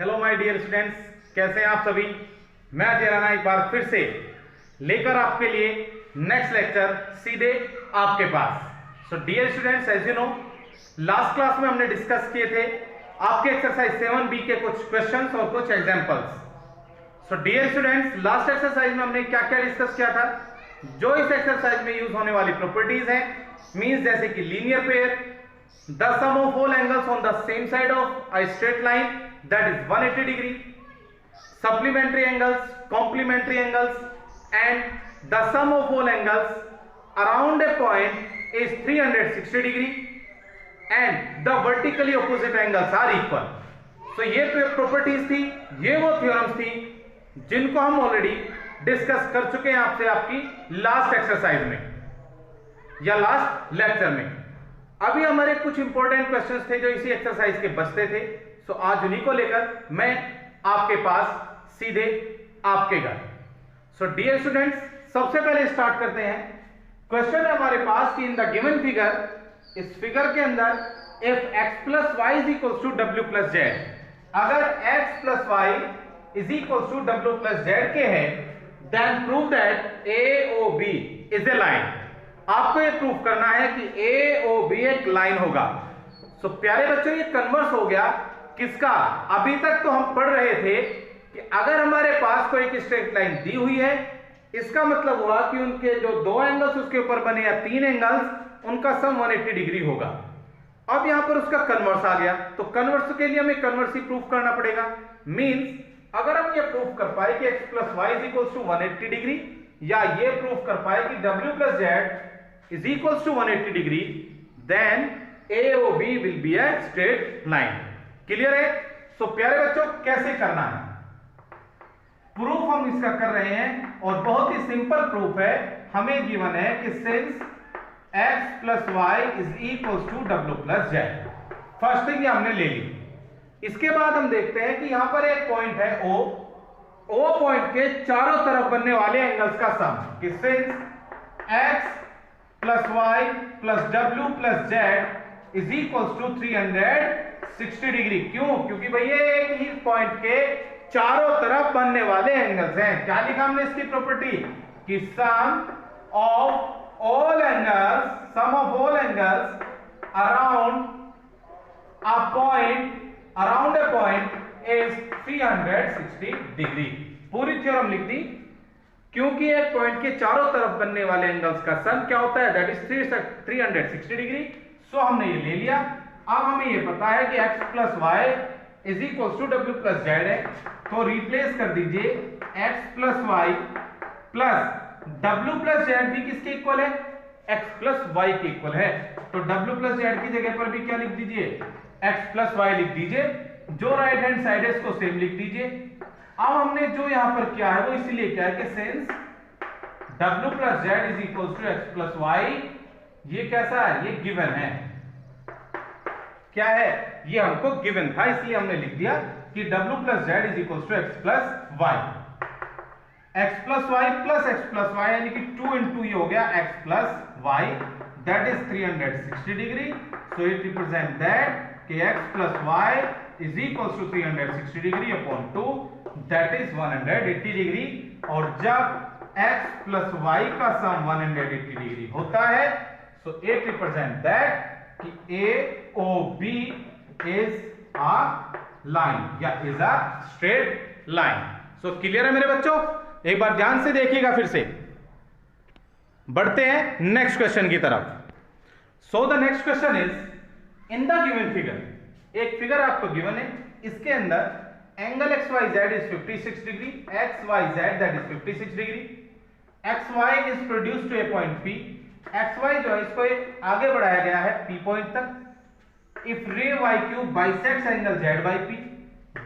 Hello my dear students, कैसे हैं आप सभी। मैं अजय राणा एक बार फिर से लेकर आपके लिए नेक्स्ट लेक्चर सीधे आपके पास। So dear students, as you know last class में हमने डिस्कस किए थे आपके एक्सरसाइज 7B के कुछ क्वेश्चंस और कुछ examples. So dear students, last exercise में हमने क्या क्या डिस्कस किया था। जो इस एक्सरसाइज में यूज होने वाली प्रॉपर्टीज हैं, मींस जैसे कि linear pair, the sum of all angles on the same side of a straight line, that is 180 degree, supplementary angles, complementary angles, and the sum of all angles around a point is 360 degree, and the vertically opposite angles are equal. So ये properties थी, ये वो theorems थी जिनको हम already discuss कर चुके हैं आपसे आपकी लास्ट एक्सरसाइज में या लास्ट लेक्चर में। अभी हमारे कुछ इंपॉर्टेंट क्वेश्चंस थे जो इसी एक्सरसाइज के बचते थे। सो आज उन्हीं को लेकर मैं आपके पास सीधे आपके घर। सो डियर स्टूडेंट्स, सबसे पहले स्टार्ट करते हैं। क्वेश्चन है हमारे पास कि इन द गिवन फिगर, इस फिगर के अंदर if x plus Y is equal to डब्ल्यू प्लस जेड, अगर x plus Y is equal to डब्ल्यू प्लस जेड के हैं, then prove that AOB is a line. आपको ये प्रूफ करना है कि AOB एक लाइन होगा। सो प्यारे बच्चों, ये कन्वर्स हो गया किसका। अभी तक तो हम पढ़ रहे थे कि अगर हमारे पास कोई एक स्ट्रेट लाइन दी हुई है, इसका मतलब हुआ कि उनके जो दो एंगल्स उसके ऊपर बने या तीन एंगल्स, उनका सम 180 डिग्री होगा। अब यहां पर उसका कन्वर्स आ गया, तो कन्वर्स के लिए हमें कन्वर्स ही प्रूफ करना पड़ेगा। मींस अगर हम ये प्रूफ कर पाए कि x plus Y is equal to 180 degree, या ये प्रूफ कर पाए कि w plus z is equals to 180 degree, then AOB will be a straight line. Clear है। सो प्यारे बच्चों, कैसे करना है प्रूफ हम इसका कर रहे हैं, और बहुत ही सिंपल प्रूफ है। हमें गिवन है कि since x plus Y is equals to डब्ल्यू प्लस जेड। फर्स्ट थिंग हमने ले ली। इसके बाद हम देखते हैं कि यहां पर एक पॉइंट है O पॉइंट के चारों तरफ बनने वाले एंगल्स का सम, कि since x plus Y plus डब्ल्यू plus Z is equal to 360 degree. क्यों? क्योंकि भैया एक ही पॉइंट के चारों तरफ बनने वाले एंगल्स हैं। क्या लिखा हमने इसकी प्रॉपर्टी कि sum of all angles around a point is 360 degree. पूरी थ्योरम लिख दी, क्योंकि एक पॉइंट के चारों तरफ बनने वाले एंगल्स का सम क्या होता है, दैट इज 360 डिग्री। सो हमने ये ले लिया। अब हमें ये पता है कि x plus Y is equal to डब्ल्यू प्लस जेड है, तो रिप्लेस कर दीजिए x प्लस वाई प्लस डब्ल्यू प्लस जेड भी किसके इक्वल है, x प्लस वाई के इक्वल है। तो डब्ल्यू प्लस जेड की जगह पर भी क्या लिख दीजिए, x प्लस वाई लिख दीजिए। जो राइट हैंड साइड है इसको सेम लिख दीजिए। अब हमने जो यहां पर किया है वो इसीलिए क्या है कि since w plus Z is equal to x plus y, ये कैसा है, ये गिवन है। क्या है, ये हमको गिवन था, इसलिए हमने लिख दिया कि w plus Z is equal to x plus Y. X plus Y plus X plus Y, यानी कि 2 into ये हो गया X plus Y, that is 360 degree. So it represent that कि X plus Y is equal to 360 degree upon 2, that is 180 degree. और जब x plus Y का सम 180 degree होता है, सो इट रिप्रेजेंट दैट कि AOB इज अ लाइन या is a straight line. So clear है मेरे बच्चों। एक बार ध्यान से देखिएगा फिर से। बढ़ते हैं नेक्स्ट क्वेश्चन की तरफ। So the next question is in the given figure. एक फिगर आपको गिवन है, इसके अंदर angle XYZ is 56 degree, XYZ that is 56 degree, XY is produced to a point P, XY जो है इसको आगे बढ़ाया गया है P पॉइंट तक। If ray YQ bisects angle ZYP,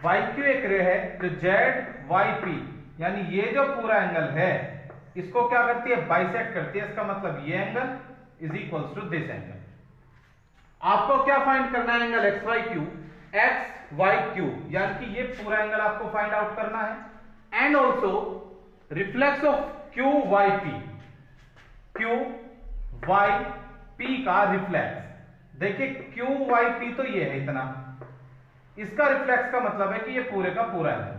YQ एक रे है जो ZYP यानी ये जो पूरा एंगल है इसको क्या करती है, बाइसेक्ट करती है। इसका मतलब ये angle is equal to this angle. आपको क्या फाइंड करना है, एंगल XYQ, यानी कि ये पूरा एंगल आपको फाइंड आउट करना है। And also reflex of QYP का रिफ्लेक्स। देखिए QYP तो ये है इतना, इसका रिफ्लेक्स का मतलब है कि ये पूरे का पूरा एंगल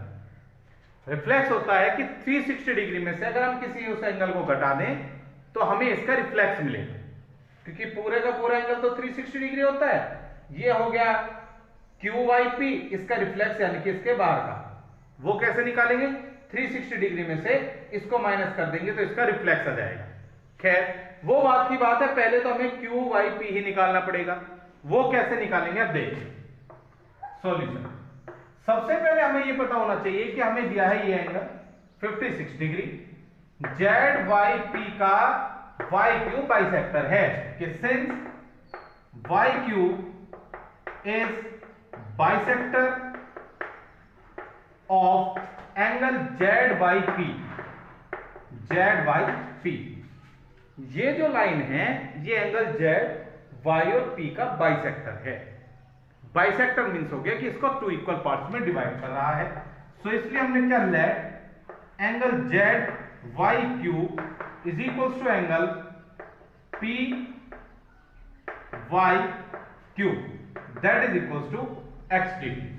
रिफ्लेक्स होता है कि 360 डिग्री में से अगर हम किसी उस एंगल को घटा दें तो हमें इसका रिफ्लेक्स मिलेगा, क्योंकि पूरे का पूरा एंगल तो 360 डिग्री होता है। ये हो गया QYP, इसका रिफ्लेक्स यानी कि इसके बाहर का, वो कैसे निकालेंगे? 360 डिग्री में से इसको माइनस कर देंगे तो इसका रिफ्लेक्स आ जाएगा। खैर वो बात की बात है, पहले तो हमें QYP ही निकालना पड़ेगा। वो कैसे निकालेंगे अब देखिए सॉल्यूशन। सबसे पहले हमें ये पता होना चाहिए कि हमें दिया है ये एंगल 56 डिग्री, ZYP का YQ बाइसेक्टर है कि since YQ is bisector of angle ZYP, ये जो लाइन है ये एंगल ZY और P का बाइसेक्टर है। बाइसेक्टर मींस हो गया कि इसको 2 इक्वल पार्ट्स में डिवाइड कर रहा है। सो इसलिए हमने क्या let angle ZYQ is equals to angle PYQ that is equals to x degree.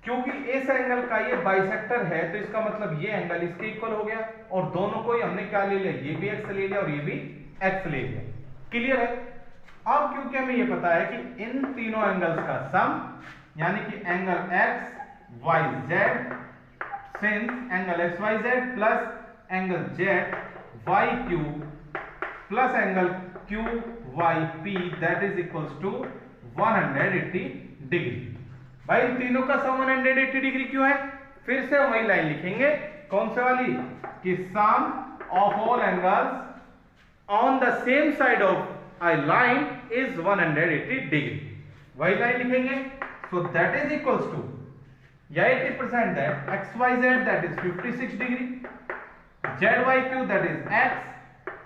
क्योंकि इस एंगल का ये बाइसेक्टर है तो इसका मतलब ये एंगल इसके इक्वल हो गया, और दोनों को ही हमने क्या ले लिया? ये भी x ले लिया और ये भी x ले लिया। क्लियर है? अब क्योंकि हमें ये पता है कि इन तीनों एंगल्स का सम यानी कि angle XYZ since angle XYZ plus angle ZYQ plus angle QYP that is equals to 180 degree. भाई इन तीनों का सम 180 डिग्री क्यों है? फिर से वही लाइन लिखेंगे, कौन से वाली? कि sum of all angles on the same side of a line is 180 degree, वही लाइन लिखेंगे। so that is equals to, या 80% that XYZ that is 56 degree, ZYQ that is X,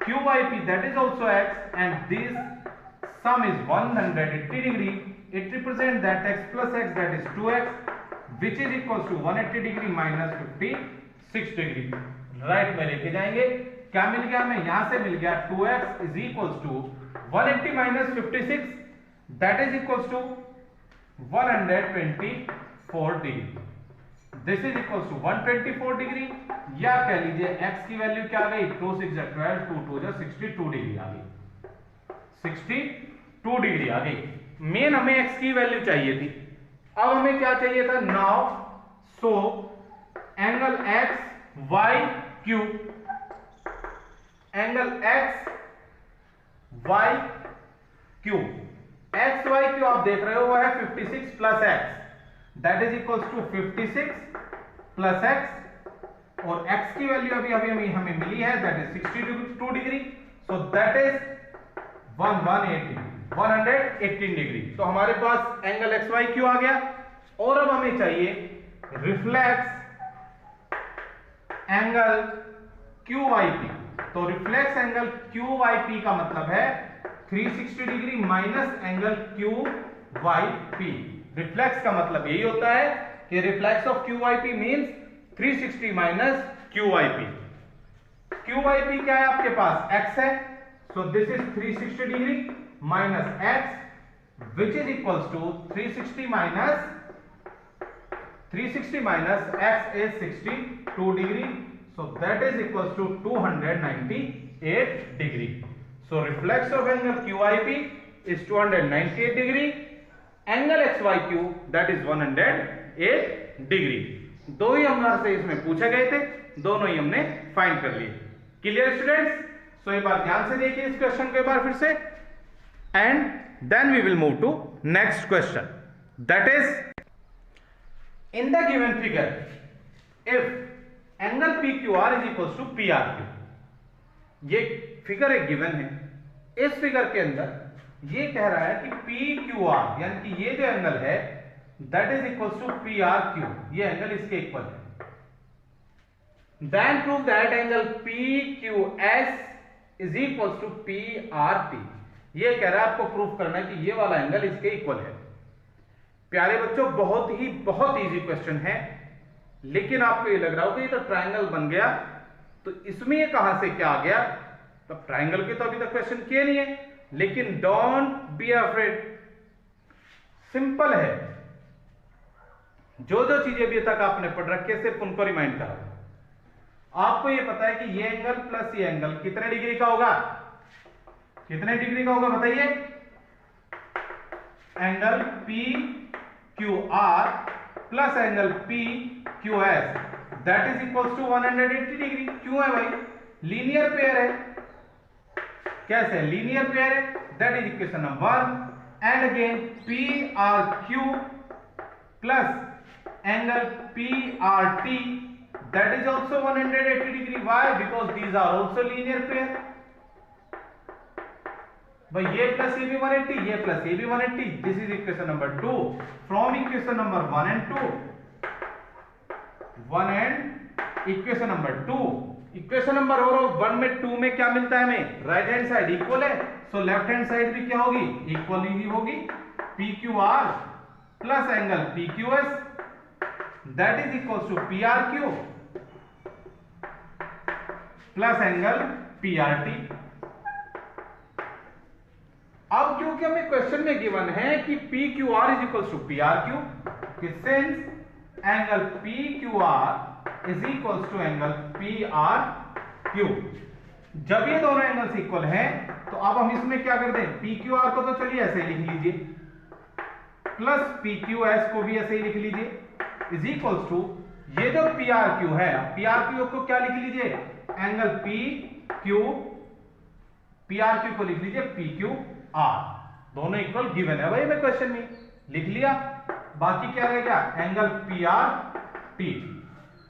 QYP that is also X, and this sum is 180 degree. It represents that X plus X that is 2X which is equals to 180 degree minus 56 degree। Right में लेके जाएंगे, क्या मिल गया हमें? यहां से मिल गया 2X is equals to 180 minus 56 that is equals to 124 degree. This is equals to 124 degree, या कह लीजिए x की वैल्यू क्या आ गई? 2 6 12 2 2 62 डिग्री आ गई, 62 डिग्री आ गई। मेन हमें x की वैल्यू चाहिए थी, अब हमें क्या चाहिए था? Now so angle XYQ, angle XYQ, XYQ आप देख रहे हो वो है 56 plus x that is equals to 56 plus x, और x की वैल्यू अभी हमें मिली है that is 62 degree. So that is 118 degree. तो हमारे पास एंगल XYQ आ गया, और अब हमें चाहिए रिफ्लेक्स एंगल QYP। तो रिफ्लेक्स एंगल QYP का मतलब है 360 degree minus angle QYP। Reflex का मतलब यही होता है कि reflex of QYP means 360 minus QYP। QYP क्या है आपके पास? x है, so this is 360 degree minus x which is equals to 360 minus x is 62 degree, so that is equals to 298 degree. So reflex of angle QIP is 298 degree, angle XYQ that is 108 degree. दो ही हमारे से इसमें पूछे गए थे, दोनों ही हमने find कर लिए। Clear students? सो एक बार ध्यान से देखिए इस क्वेश्चन को एक बार फिर से, and then we will move to next question, that is in the given figure if angle PQR is equals to PRQ। ये फिगर एक गिवन है, इस फिगर के अंदर ये कह रहा है कि PQR यानी कि ये जो एंगल है that is equals to PRQ, ये एंगल इसके इक्वल है। Then prove that angle PQS is equals to PRT। ये कह रहा है आपको प्रूफ करना है कि ये वाला एंगल इसके इक्वल है। प्यारे बच्चों बहुत इजी क्वेश्चन है, लेकिन आपको ये लग रहा हो कि ये तो ट्रायंगल बन गया, तो इसमें ये कहां से क्या आ गया? तो ट्रायंगल के तो अभी तक क्वेश्चन किए नहीं है, लेकिन डोंट बी अफ्रेड, सिंपल है, जो जो चीजें अभी तक आपने पढ़ रखी है सिर्फ उनको रिमाइंड करो। आपको ये पता है कि ये एंगल प्लस ये एंगल कितने डिग्री का होगा, कितने डिग्री का होगा बताइए? Angle P Q R plus angle P Q S that is equals to 180 degree. क्यों है भाई? लीनियर पेयर है। कैसे? लीनियर पेयर है, that is equation number 1। And again P R Q plus angle P R T that is also 180 degree. Why? Because these are also linear pair. भाई ये plus ये भी 180, ये प्लस ये भी 180। This is equation number 2 from equation number 1 and 2। 1 and equation number 2। Equation number 1 में 2 में क्या मिलता है हमें? राइट हैंड साइड इक्वल है, सो लेफ्ट हैंड साइड भी क्या होगी? इक्वल ही होगी। P Q R plus angle P Q S that is equal to P R Q plus angle P R T. अब क्योंकि हमें क्वेश्चन में गिवन है कि P Q R is equal to P R Q, since angle P Q R is equal to angle P R Q, जब ये दोनों angles equal हैं तो अब हम इसमें क्या कर दें? पी क्यू आर को तो चलिए ऐसे ही लिख लीजिए, प्लस पी क्यू एस को भी ऐसे ही लिख लीजिए, इज इक्वल टू ये जो पी आर क्यू है, पी आर क्यू को क्या लिख लीजिए? Angle P Q, P R Q को लिख लीजिए पी क्यू आर, दोनों इक्वल गिवन है भाई मैं क्वेश्चन में लिख लिया। बाकी क्या रह गया? Angle P R T.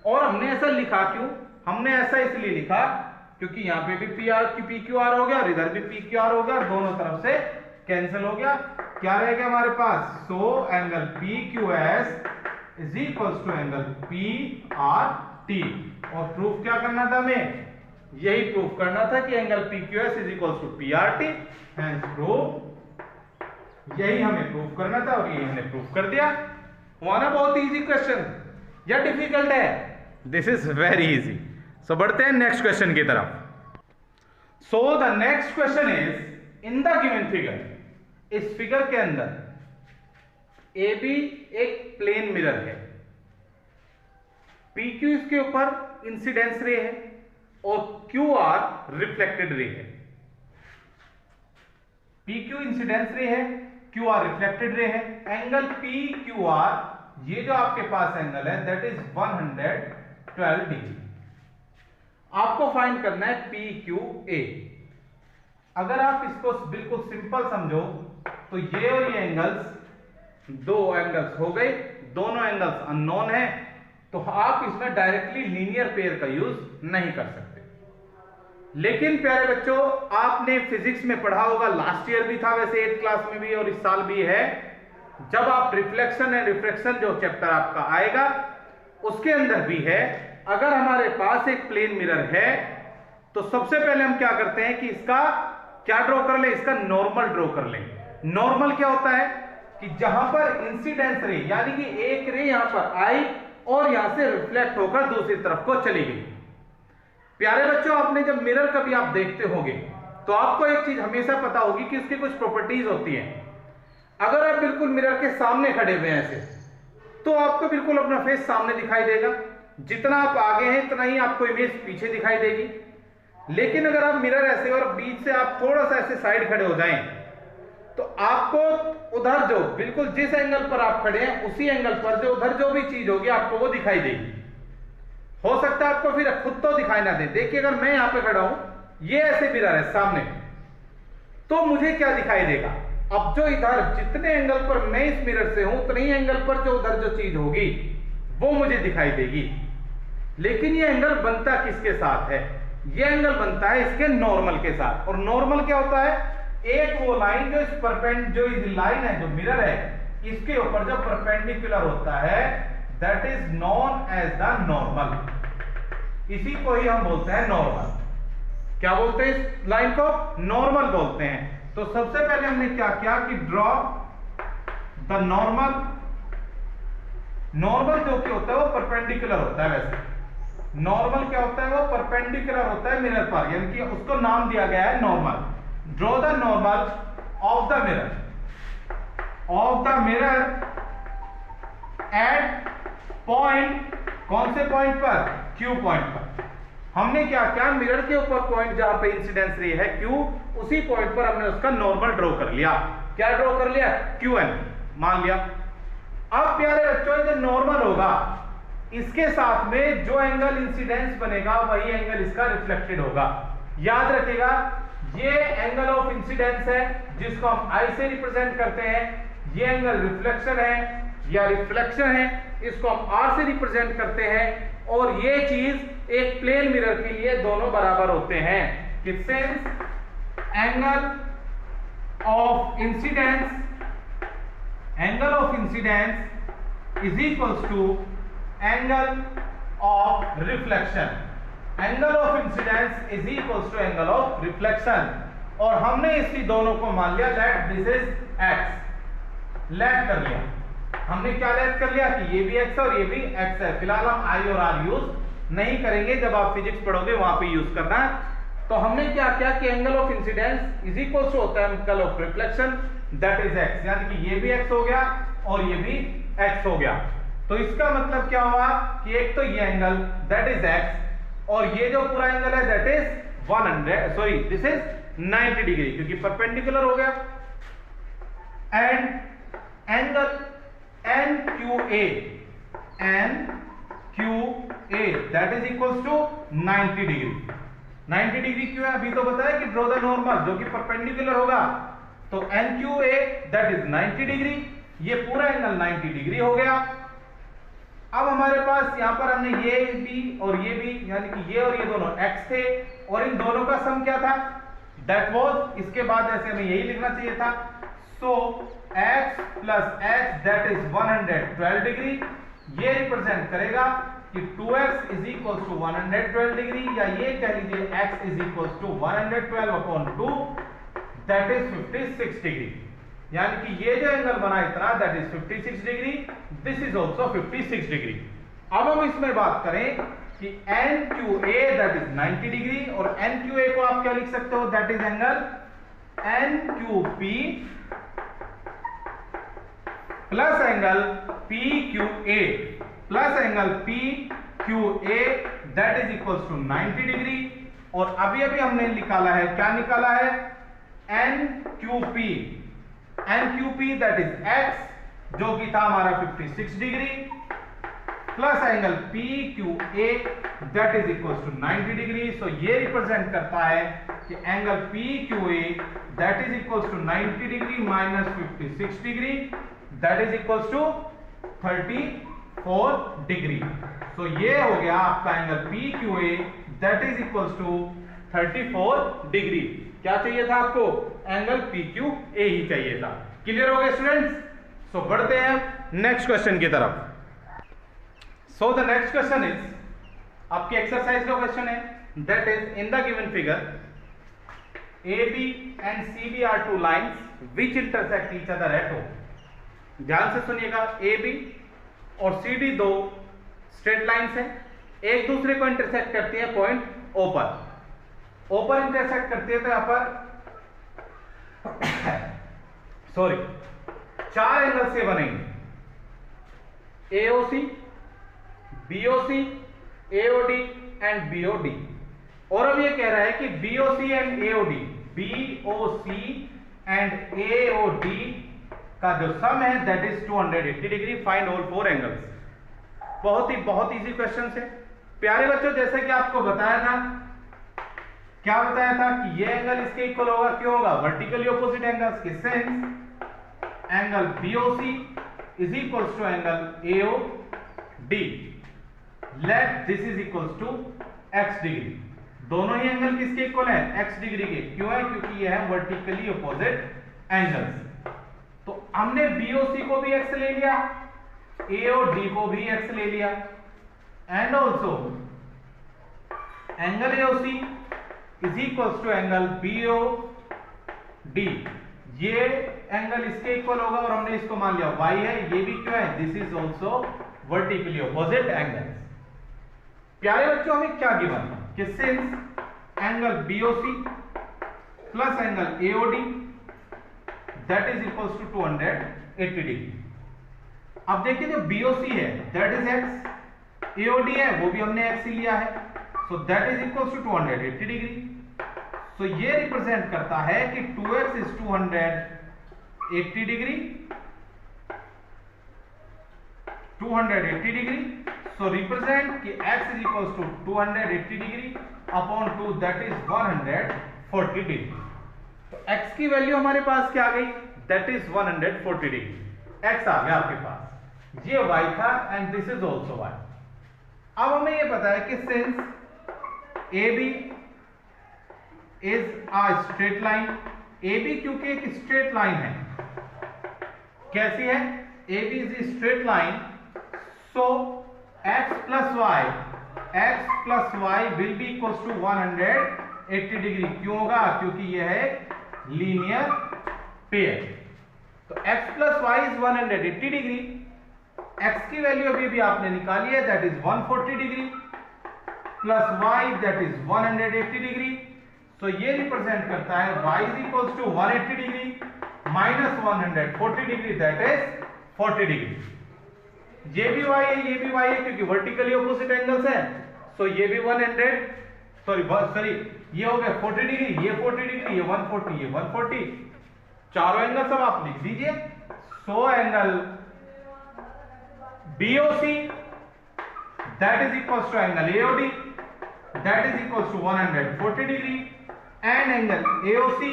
और हमने ऐसा लिखा क्यों? हमने ऐसा इसलिए लिखा क्योंकि यहां पे भी पी क्यू आर हो गया और इधर भी पी क्यू आर हो गया, दोनों तरफ से कैंसिल हो गया। क्या रह गया हमारे पास? So angle P Q S is equal to angle P R T. और प्रूफ क्या करना था हमें? यही प्रूफ करना था कि angle P Q S is equal to P R T. Proof, यही हमें प्रूफ करना था और ये हमने प्रूफ कर दिया। हुआ ना बहुत इजी क्वेश्चन या डिफिकल्ट है? This is very easy. So बढ़ते हैं नेक्स्ट क्वेश्चन की तरफ। So the next question is in the given figure, इस फिगर के अंदर ए बी एक प्लेन मिरर है, पी क्यू इसके ऊपर इंसिडेंस रे है और क्यू आर रिफ्लेक्टेड रे है। पी क्यू इंसिडेंस रे है, क्यू आर रिफ्लेक्टेड रे है। एंगल पी क्यू आर, ये जो आपके पास एंगल है दैट इज 112 डिग्री। आपको फाइंड करना है पी क्यू ए। अगर आप इसको बिल्कुल सिंपल समझो तो ये और ये एंगल्स, दो एंगल्स हो गए, दोनों एंगल्स अननोन है, तो आप इसमें डायरेक्टली लीनियर पेयर का यूज नहीं कर सकते। लेकिन प्यारे बच्चों, आपने फिजिक्स में पढ़ा होगा, लास्ट ईयर भी था वैसे 8th क्लास में भी और इस साल भी है, जब आप रिफ्लेक्शन एंड रिफ्रैक्शन जो चैप्टर आपका आएगा उसके अंदर भी है। अगर हमारे पास एक प्लेन मिरर है तो सबसे पहले हम क्या करते हैं कि इसका क्या ड्रॉ कर ले? इसका नॉर्मल ड्रॉ कर ले। नॉर्मल क्या होता है कि जहां पर इंसिडेंस रे यानी कि एक रे यहां पर आई और यहां से रिफ्लेक्ट होकर दूसरी तरफ को चली गई। प्यारे बच्चों, आपने जब मिरर कभी आप देखते होंगे तो आपको एक चीज हमेशा पता होगी कि उसकी कुछ प्रॉपर्टीज होती हैं। अगर आप बिल्कुल मिरर के सामने खड़े हुए हैं ऐसे, तो आपको बिल्कुल अपना फेस सामने दिखाई देगा, जितना आप आगे हैं इतना ही आपको इमेज पीछे दिखाई देगी। लेकिन अगर आप मिरर ऐसे और बीच से आप थोड़ा सा ऐसे साइड खड़े हो जाएं तो आपको उधर जो बिल्कुल जिस एंगल पर आप खड़े हैं उसी एंगल पर जो उधर जो भी चीज होगी आपको वो दिखाई देगी। हो सकता है आपको फिर खुद तो दिखाई ना दे। देखिए, अगर मैं यहां पे खड़ा हूं, ये ऐसे मिरर है सामने, तो मुझे क्या दिखाई देगा? अब जो इधर जितने एंगल पर मैं इस मिरर से हूं उतने ही एंगल पर जो उधर जो चीज होगी वो मुझे दिखाई देगी। लेकिन ये एंगल बनता किसके साथ है? ये एंगल बनता है इसके नॉर्मल के साथ। और नॉर्मल क्या होता है? एक वो लाइन जो इस जो इस लाइन है जो मिरर है इसके ऊपर जो परपेंडिकुलर होता है that is known as the normal. इसी को ही हम बोलते हैं नॉर्मल। क्या बोलते हैं इस लाइन को? नॉर्मल बोलते हैं। तो सबसे पहले हमने क्या किया कि ड्रॉ द नॉर्मल। नॉर्मल जो कि होता है वो परपेंडिकुलर होता है। वैसे नॉर्मल क्या होता है? वो परपेंडिकुलर होता है मिरर पर, यानी कि उसको नाम दिया गया है normal. Draw the normal of the mirror. Of the mirror at point, कौन से पॉइंट पर, क्यू पॉइंट पर। हमने क्या किया, मिरर के ऊपर पॉइंट जहां पे इंसिडेंस रे है क्यू, उसी पॉइंट पर हमने उसका नॉर्मल ड्रॉ कर लिया। क्या ड्रॉ कर लिया, क्यू एन मान लिया। अब प्यारे बच्चों जो नॉर्मल होगा, इसके साथ में जो एंगल इंसिडेंस बनेगा वही एंगल इसका रिफ्लेक्टेड होगा। याद रखिएगा, ये एंगल ऑफ इंसिडेंस है जिसको हम आई से रिप्रेजेंट करते हैं, ये एंगल रिफ्लेक्शन है या रिफ्लेक्शन है, इसको हम आर से रिप्रेजेंट करते हैं। और ये चीज एक प्लेन मिरर के लिए दोनों बराबर होते हैं कि since angle of incidence is equals to angle of reflection, angle of incidence is equals to angle of reflection. और हमने इसी दोनों को मान लिया that this is x, let कर लिया। हमने क्या लेट कर लिया कि ये भी x है और ये भी x है। फिलहाल हम i और r यूज नहीं करेंगे, जब आप फिजिक्स पढ़ोगे वहां पे यूज करना। तो हमने क्या किया कि angle of incidence is equal to होता है angle of reflection that is x, यानी कि ये भी x हो गया और ये भी x हो गया। तो इसका मतलब क्या हुआ कि एक तो ये एंगल दैट इज x और ये जो पूरा एंगल है that is 100, sorry this is 90 degree क्योंकि परपेंडिकुलर हो गया। And angle NQA that is equals to 90 degree. 90 degree क्यों है, अभी तो बताया कि ड्रॉ द नॉर्मल जो कि परपेंडिकुलर होगा। तो NQA that is 90 डिग्री, ये पूरा एंगल 90 डिग्री हो गया। अब हमारे पास यहां पर हमने ये भी और ये भी, यानी कि ये और ये दोनों x थे और इन दोनों का सम क्या था, that was, इसके बाद ऐसे हमें यही लिखना चाहिए था। So x plus x that is 112 degree, ये रिप्रेजेंट करेगा कि 2x is equals to 112 degree, या ये कह लीजिए x is equals to 112 upon 2 that is 56 degree. यानी कि ये जो एंगल बना इतना that is 56 degree, this is also 56 degree. अब हम इसमें बात करें कि NQA that is 90 डिग्री और NQA को आप क्या लिख सकते हो, that is angle NQP plus angle PQA plus angle PQA that is equals to 90 degree. और अभी अभी हमने निकाला है, क्या निकाला है, NQP दैट इज x जो कि था हमारा 56 degree plus angle PQA that is equals to 90 degree. So ये रिप्रेजेंट करता है कि angle PQA that is equals to 90 degree minus 56 degree that is equals to 34 degree. तो ये हो गया आपका angle PQA that is equals to 34 degree. क्या चाहिए था आपको, एंगल PQA ही चाहिए था। क्लियर हो गया स्टूडेंट्स? सो बढ़ते हैं नेक्स्ट क्वेश्चन की तरफ। So the next question is आपकी एक्सरसाइज का क्वेश्चन है, that is in the given figure AB and CB are two lines which intersect each other at O। ध्यान से सुनिएगा, AB और CD दो स्ट्रेट लाइंस हैं, एक दूसरे को इंटरसेक्ट करती है पॉइंट O पर। O पर इंटरसेक्ट करती है तो यहां पर सॉरी 4 एंगल से बनेंगे, AOC, BOC, AOD and BOD। और अब ये कह रहा है कि BOC and AOD, BOC and AOD का जो सम है that is 280 degree. Find all 4 angles. बहुत इजी क्वेश्चन है प्यारे बच्चों। जैसे कि आपको बताया था, क्या बताया था कि ये एंगल इसके इक्वल होगा, क्यों होगा, वर्टिकली ऑपोजिट एंगल्स के since angle BOC is equals to angle AOD let this is equals to x degree. दोनों ही एंगल किसके इक्वल है, x डिग्री के। क्यों है, क्योंकि ये है वर्टिकली ऑपोजिट एंगल्स। तो हमने BOC को भी x ले लिया, AOD को भी x ले लिया, and also angle AOC is equals to angle BOD। ये एंगल इसके इक्वल होगा और हमने इसको मान लिया y है, ये भी क्यों है, this is also vertically opposite angles. प्यारे बच्चों हमें क्या गिवन कि since angle BOC plus angle AOD that is equals to 80 degree. अब देखिए जो BOC है दैट इज x, AOD है वो भी हमने x ही लिया है, so that is equal to 280 degree. So ये रिप्रेजेंट करता है कि 2x is 280 degree, 280 degree. So represent कि x is equal to 280 degree upon 2 that is 140 degree. तो x की वैल्यू हमारे पास क्या आ गई, दैट इज 140 डिग्री। x आ गया आपके पास, ये y था and this is also y। अब हमें ये पता है कि since AB is a straight line, AB क्योंकि एक स्ट्रेट लाइन है, कैसी है, AB is straight line, so x plus y will be equal to 180 degree. क्यों होगा, क्योंकि यह है लीनियर पेयर। तो x plus y is 180 degree, x की वैल्यू अभी आपने निकाली है that is 140 degree plus y that is 180 degree. तो ये रिप्रेजेंट करता है y is equal to 180 degree minus 140 degree that is 40 degree. ये भी y है ये भी y है क्योंकि वर्टिकली ऑपोजिट एंगल्स है, सो ये भी 100 ये हो गया 40 डिग्री, ये 40 डिग्री, ये 140, ये 140, चारों एंगल सब आप लिख दीजिए। So angle BOC that is equals to angle AOD that is equals to 140 degree and angle AOC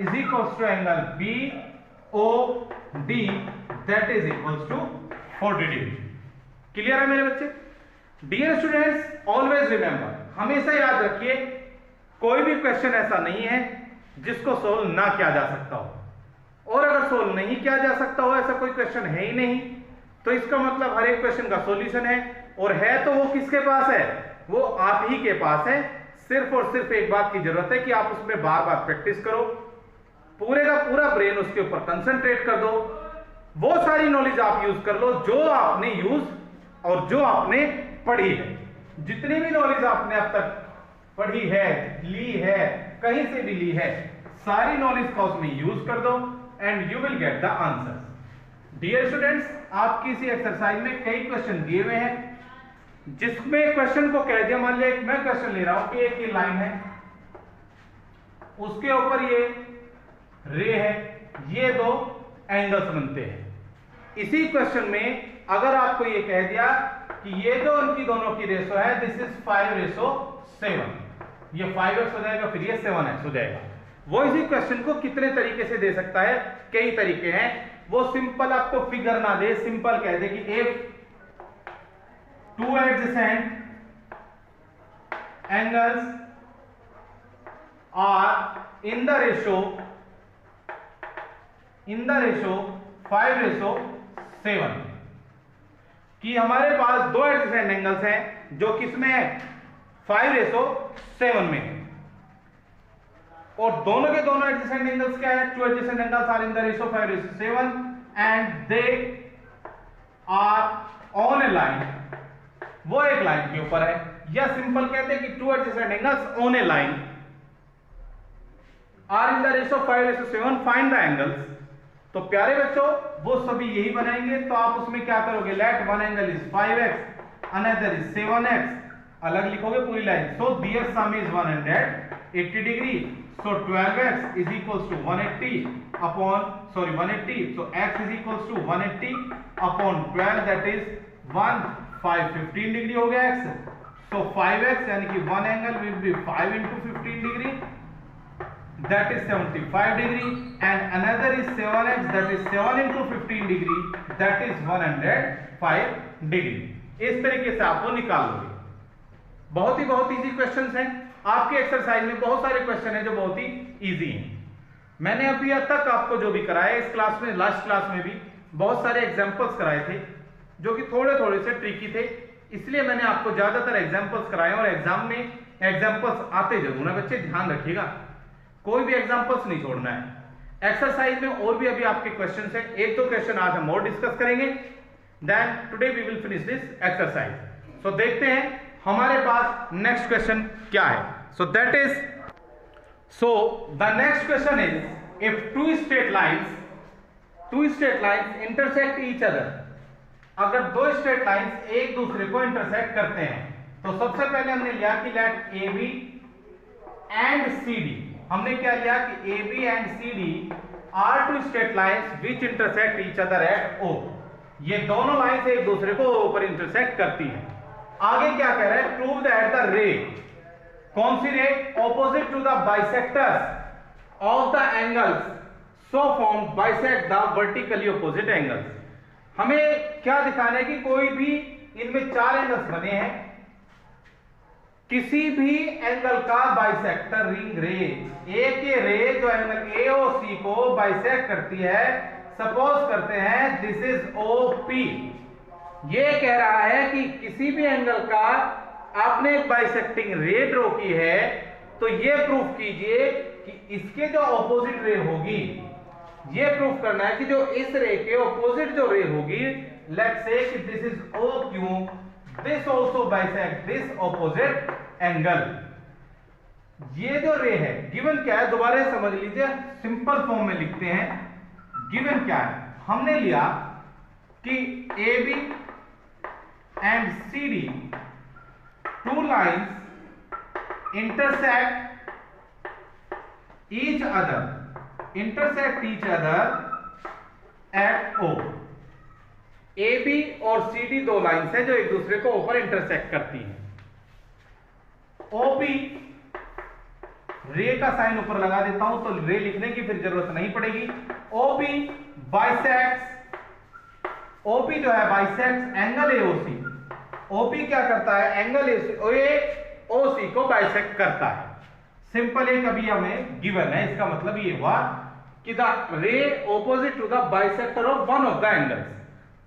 is equals to angle BOD that is equals to 40 degree। Clear है मेरे बच्चे? डियर स्टूडेंट्स ऑलवेज रिमेंबर, हमेशा याद रखिए कोई भी question ऐसा नहीं है जिसको सोल्व ना किया जा सकता हो, और अगर सोल्व नहीं किया जा सकता हो ऐसा कोई क्वेश्चन है ही नहीं, तो इसका मतलब हर एक क्वेश्चन का सॉल्यूशन है, और है तो वो किसके पास है, वो आप ही के पास है। सिर्फ और सिर्फ एक बात की जरूरत है कि आप उसमें बार बार प्रैक्टिस करो, पूरे का पूरा ब्रेन उसके ऊपर कंसंट्रेट कर दो, वो सारी नॉलेज आप यूज कर लो जो आपने यूज और जो आपने पढ़ी है। जितनी भी नॉलेज आपने अब तक पढ़ी है, ली है, कहीं से भी ली है, सारी नॉलेज का उसमें यूज कर दो and you will get the answer. Dear students, आपकी इसी एक्सरसाइज में कई क्वेश्चन दिए हुए हैं, जिसमें क्वेश्चन को कह दिया, मान लिया मैं क्वेश्चन ले रहा हूं कि एक ये लाइन है, उसके ऊपर ये रे है, ये दो एंगल्स बनते हैं। इसी क्वेश्चन में अगर आपको ये कह दिया कि ये जो उनकी दोनों की रेशो है दिस इज 5:7, ये 5x हो जाएगा, फिर ये 7x हो जाएगा। वो इसी क्वेश्चन को कितने तरीके से दे सकता है, कई तरीके हैं। वो सिंपल आपको फिगर ना दे, सिंपल कह दे कि if 2 adjacent angles are in the ratio 5:7, कि हमारे पास दो एडजेसेंट एंगल्स हैं जो किसमें है, 5:7 में, और दोनों के दोनों एडजेसेंट एंगल्स क्या है, 2 adjacent angles are in the ratio 5:7 and they are on a line, वो एक लाइन के ऊपर है, या सिंपल कहते हैं कि 2 adjacent angles on a line are in the ratio 5:7, find the angles। तो प्यारे बच्चों वो सभी यही बनाएंगे, तो आप उसमें क्या करोगे, let one angle is 5x another is 7x, अलग लिखोगे पूरी line. So their sum is 180 degree, so 12x is equals to 180 upon 180, so x is equals to 180 upon 12 that is 15 degree हो गया x, so 5x यानी कि one angle will be 5 into 15 degree that is 75 degree and another is 7x that is 7 into 15 degree that is 105 degree। इस तरीके से आप वो निकाल लोगे। बहुत इजी क्वेश्चंस हैं, आपके एक्सरसाइज में बहुत सारे क्वेश्चन हैं जो बहुत ही इजी हैं। मैंने अभी तक आपको जो भी कराया इस क्लास में, लास्ट क्लास में भी बहुत सारे एग्जांपल्स कराए थे जो कि थोड़े से ट्रिकी थे, इसलिए मैंने आपको ज्यादातर एग्जांपल्स कराए, और एग्जाम में एग्जांपल्स आते जरूर है बच्चे, ध्यान रखिएगा, कोई भी एग्जांपल्स नहीं छोड़ना है। एक्सरसाइज में और भी अभी आपके क्वेश्चंस हैं, एक दो क्वेश्चन आज हम और डिस्कस करेंगे, then today we will finish this exercise. So देखते हैं हमारे पास नेक्स्ट क्वेश्चन क्या है। So that is the next question is if two straight lines two straight lines intersect each other, अगर दो स्ट्रेट लाइंस एक दूसरे को इंटरसेक्ट करते हैं तो सबसे पहले हमने लिया कि let A B and C D, हमने क्या लिया कि A B and C D are two straight lines which intersect each other at O, ये दोनों लाइंस एक दूसरे को ओ पर इंटरसेक्ट करती हैं। आगे क्या कह रहा है, प्रूव दैट द रे, कौन सी ray, opposite to the bisectors of the angles so form bisect the vertically opposite angles. हमें क्या दिखाना है कि कोई भी इनमें चार एंगल्स बने हैं, किसी भी एंगल का बाइसेक्टर रिंग रे, ए के रे जो एंगल ए ओ सी को बाइसेक्ट करती है, सपोज करते हैं दिस इज ओ पी, ये कह रहा है कि किसी भी एंगल का आपने एक बाइसेक्टिंग रे ड्रॉ की है तो ये प्रूफ कीजिए कि इसके जो ऑपोजिट रे होगी, ये प्रूफ करना है कि जो इस रे के ऑपोजिट जो रे होगी, लेट्स से कि this is O Q, this also bisect this opposite angle. ये जो रे है गिवन क्या है, दोबारा समझ लीजिए, सिंपल फॉर्म में लिखते हैं। गिवन क्या है, हमने लिया कि A B and C D two lines intersect each other at O. A B और सी डी दो लाइंस है जो एक दूसरे को ऊपर इंटरसेक्ट करती हैं। ओपी रे का साइन ऊपर लगा देता हूं तो रे लिखने की फिर जरूरत नहीं पड़ेगी। ओपी बाइसेक्ट्स, ओपी जो है बाइसेक्ट्स एंगल एओसी। ओपी क्या करता है, एंगल एओसी को बाइसेक्ट करता है। सिंपल एक अभी हमें गिवन है, इसका मतलब ये हुआ कि the ray opposite to the bisector of one of the angles,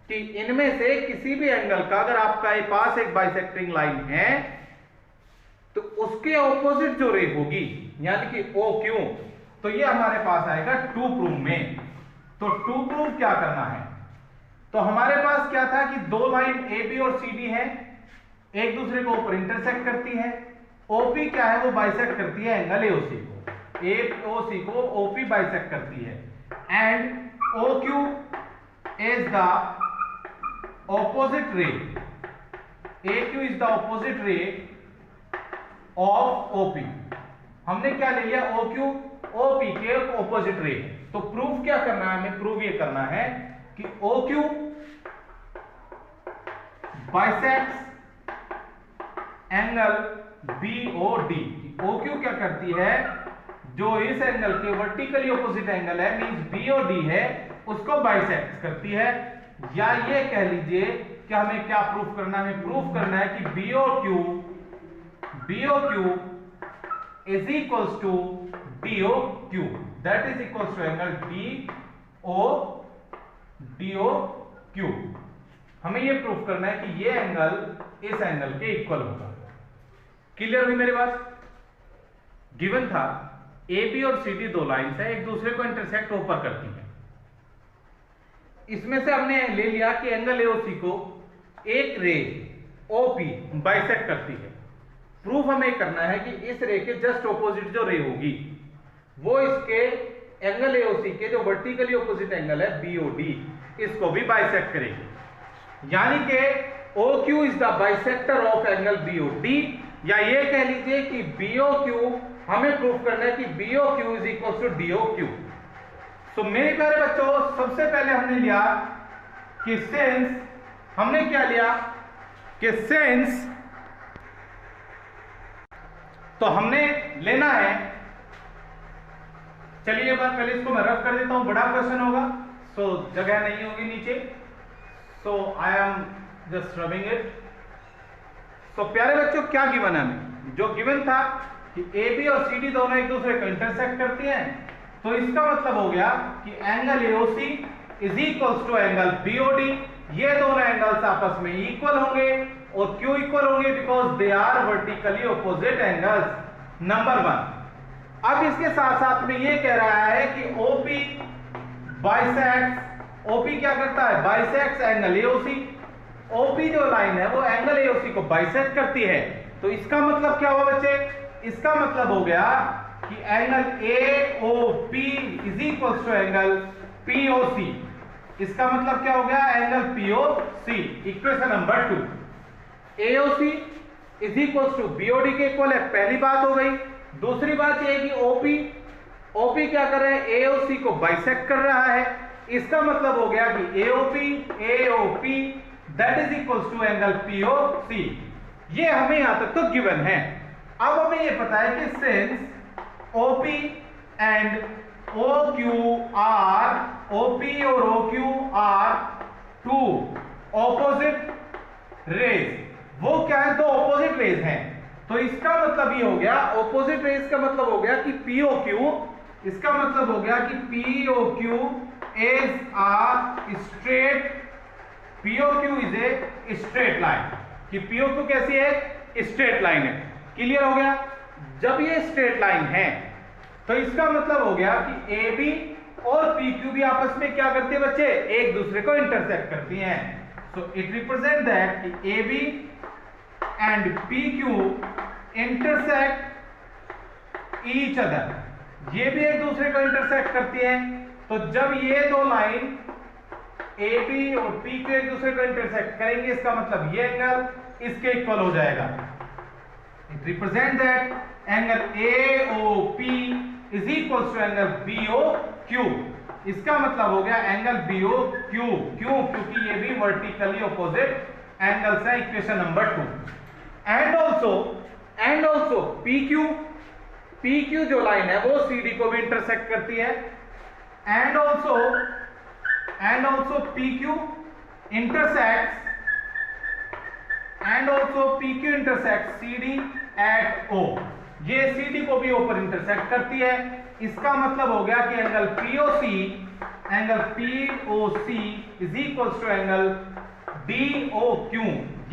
कि इनमें से किसी भी एंगल का अगर आपका पास एक बाइसेक्टिंग लाइन है तो उसके ऑपोजिट जो रे होगी यानी कि ओ क्यू, तो ये हमारे पास आएगा टू प्रूफ में। तो टू प्रूफ क्या करना है, तो हमारे पास क्या था कि दो लाइन ए बी और सी डी है, एक दूसरे को ऊपर इंटरसेक्ट करती है। ओपी क्या है, वो बाइसेक्ट करती है एंगल एओसी को, एओसी को ओपी बाइसेक्ट करती है। And O Q is the opposite ray, A Q is the opposite ray of OP. हमने क्या ले लिया, ओ क्यू ओपी के ऑपोजिट रे। तो प्रूफ क्या करना है, हमें प्रूफ ये करना है कि O Q bisects angle BOD. O Q क्या करती है, जो इस एंगल के वर्टिकली ऑपोजिट एंगल है मींस बीओडी है, उसको बाइसेक्ट करती है। या ये कह लीजिए कि हमें क्या प्रूफ करना है, हमें प्रूफ करना है कि BOQ is equals to DOQ, that is equals to angle DOQ। हमें ये प्रूफ करना है कि ये एंगल इस एंगल के इक्वल होगा। क्लियर हुई मेरे पास? गिवन था AB और CD दो लाइंस है, एक दूसरे को इंटरसेक्ट ऊपर करती है। इसमें से हमने ले लिया कि एंगल AOC को एक रे OP बाइसेक्ट करती है। प्रूफ हमें करना है कि इस रे के जस्ट ऑपोजिट जो रे होगी वो इसके एंगल AOC के जो वर्टिकली ऑपोजिट एंगल है BOD, इसको भी बाइसेक्ट करेगी। यानी कि OQ is the bisector of angle BOD, या ये कह लीजिए कि BOQ, हमें प्रूफ करना है कि BOQ is equal to DOQ। तो मेरे प्यारे बच्चों, सबसे पहले हमने लिया कि सिंस, हमने क्या लिया कि सिंस, तो हमने लेना है, चलिए बात पहले इसको मैं रफ कर देता हूं, बड़ा क्वेश्चन होगा सो जगह नहीं होगी नीचे, so I am just rubbing it. तो प्यारे बच्चों क्या गिवन है हमें, जो गिवन था कि AB और CD दोनों एक दूसरे को इंटरसेक्ट करती हैं, तो इसका मतलब हो गया कि angle AOC is equals to angle BOD। ये दोनों एंगल्स आपस में इक्वल होंगे, और क्यों इक्वल होंगे, because they are vertically opposite angles, number 1। अब इसके साथ साथ में ये कह रहा है कि OP बाइसेक्ट्स, OP क्या करता है, बाइसेक्ट्स एंगल AOC। OP जो लाइन है वो एंगल AOC को बाइसेक्ट करती है। तो इसका मतलब क्या हुआ बच्चे, इसका मतलब हो गया कि angle AOP is equal to angle POC। इसका मतलब क्या हो गया, angle POC। Equation number 2, AOC is equal to BOD के इक्वल है, पहली बात हो गई। दूसरी बात यह है कि OP क्या कर रहा है, AOC को बाइसेक्ट कर रहा है। इसका मतलब हो गया कि AOP that is equal to angle POC। ये हमें यहां तक तो गिवन है। अब हमें ये पता है कि सिंस OP एंड OP और OQ are two opposite rays, वो क्या है, दो ऑपोजिट रेज हैं। तो इसका मतलब ये हो गया, ऑपोजिट रेज का मतलब हो गया कि POQ, इसका मतलब हो गया कि POQ is a straight, POQ is a straight line, कि POQ कैसी है, स्ट्रेट लाइन है। क्लियर हो गया। जब ये स्ट्रेट लाइन है तो इसका मतलब हो गया कि AB और PQ भी आपस में क्या करती है बच्चे, एक दूसरे को इंटरसेक्ट करती हैं। सो इट रिप्रेजेंट दैट कि AB and PQ intersect each other, ये भी एक दूसरे को इंटरसेक्ट करती हैं। तो जब ये दो लाइन AB और PQ एक दूसरे को इंटरसेक्ट करेंगे, इसका मतलब ये एंगल इसके इक्वल हो जाएगा। It represent that angle AOP is equal to angle BOQ। इसका मतलब हो गया एंगल BOQ, क्यों, क्योंकि ये भी वर्टिकली ऑपोजिट एंगल्स है। Equation number 2। And also PQ जो लाइन है वो CD को भी इंटरसेक्ट करती है। And also PQ intersects CD at O। ये CD को भी O पर इंटरसेक्ट करती है। इसका मतलब हो गया कि angle POC is equal to angle DOQ।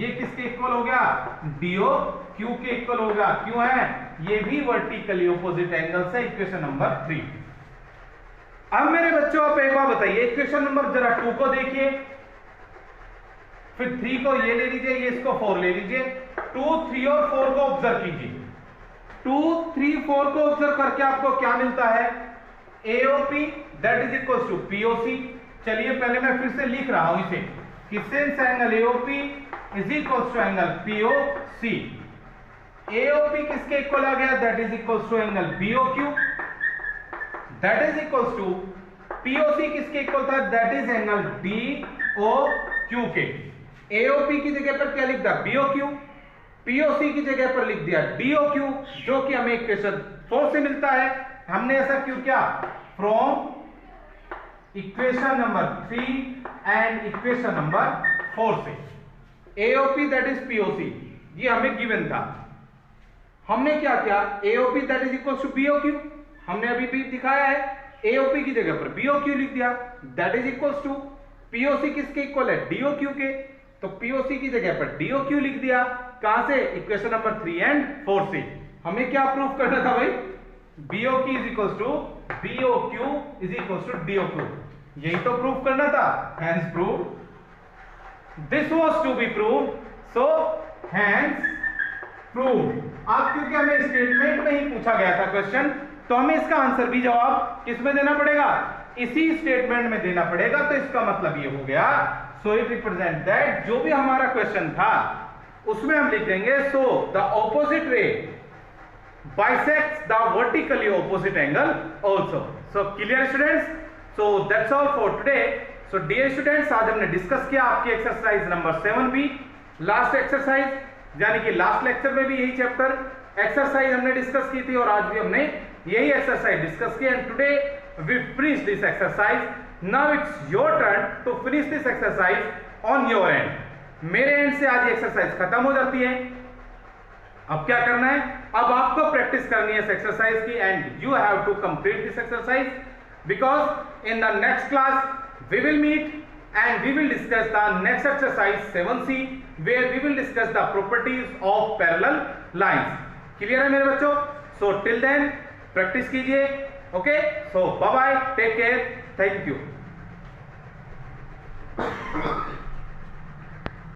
ये किसके इक्वल हो गया, DOQ के इक्वल होगा। क्यों है, ये भी वर्टिकली ऑपोजिट एंगल्स है। Equation number 3। अब मेरे बच्चों आप एक बार बताइए, इक्वेशन नंबर जरा 2 को देखिए, फिर 3 को ये ले लीजिए, ये इसको 4 ले लीजिए। 2, 3 और 4 को ऑब्जर्व कीजिए। 2, 3, 4 को ऑब्जर्व करके आपको क्या मिलता है, AOP that is equal to POC। चलिए पहले मैं फिर से लिख रहा हूं इसे कि since angle AOP is equal to angle POC। AOP किसके इक्वल आ गया, that is equal to angle BOQ, that is equal to POC किसके इक्वल था, दैट इज एंगल DOQ के। AOP की जगह पर क्या लिख दिया, BOQ, POC की जगह पर लिख दिया DOQ, जो कि हमें इक्वेशन 4 से मिलता है। हमने ऐसा क्यों किया, from equation number 3 and equation number 4 से। AOP दैट इज POC ये हमें गिवन था। हमने क्या किया, AOP that is equal to BOQ, हमने अभी भी दिखाया है। AOP की जगह पर BOQ लिख दिया, that is equal to POC किसके इक्वल है, DOQ के। तो POC की जगह पर DOQ लिख दिया। कहां से, इक्वेशन नंबर 3 एंड 4 से। हमें क्या प्रूफ करना था भाई, BOQ is equal to BOQ is equal to DOQ, यही तो प्रूफ करना था। Hence proof, this was to be prove, so hence prove. अब क्योंकि हमें स्टेटमेंट में ही पूछा गया था क्वेश्चन, तो हमें इसका आंसर भी जवाब किसमें देना पड़ेगा, इसी स्टेटमेंट में देना पड़ेगा। तो इसका मतलब ये हो गया, सो इट रिप्रेजेंट दैट जो भी हमारा क्वेश्चन था उसमें हम लिख देंगे, सो द ऑपोजिट रे bisects the vertically opposite angle also. So clear students, so that's all for today. So dear students, आज हमने डिस्कस किया आपकी exercise number 7B, last exercise, यानी कि लास्ट लेक्चर में भी यही चैप्टर एक्सरसाइज हमने डिस्कस की थी और आज भी हमने यही एक्सरसाइज डिस्कस की। And today we finish this exercise. Now it's your turn to finish this exercise on your end. मेरे एंड से आज ये एक्सरसाइज खत्म हो जाती है। अब क्या करना है, अब आपको प्रैक्टिस करनी है इस एक्सरसाइज की, and you have to complete this exercise, because in the next class we will meet and we will discuss the next exercise 7C, where we will discuss the properties of parallel lines. Clear है मेरे बच्चों? So till then practice कीजिए, okay? So bye bye, take care, thank you.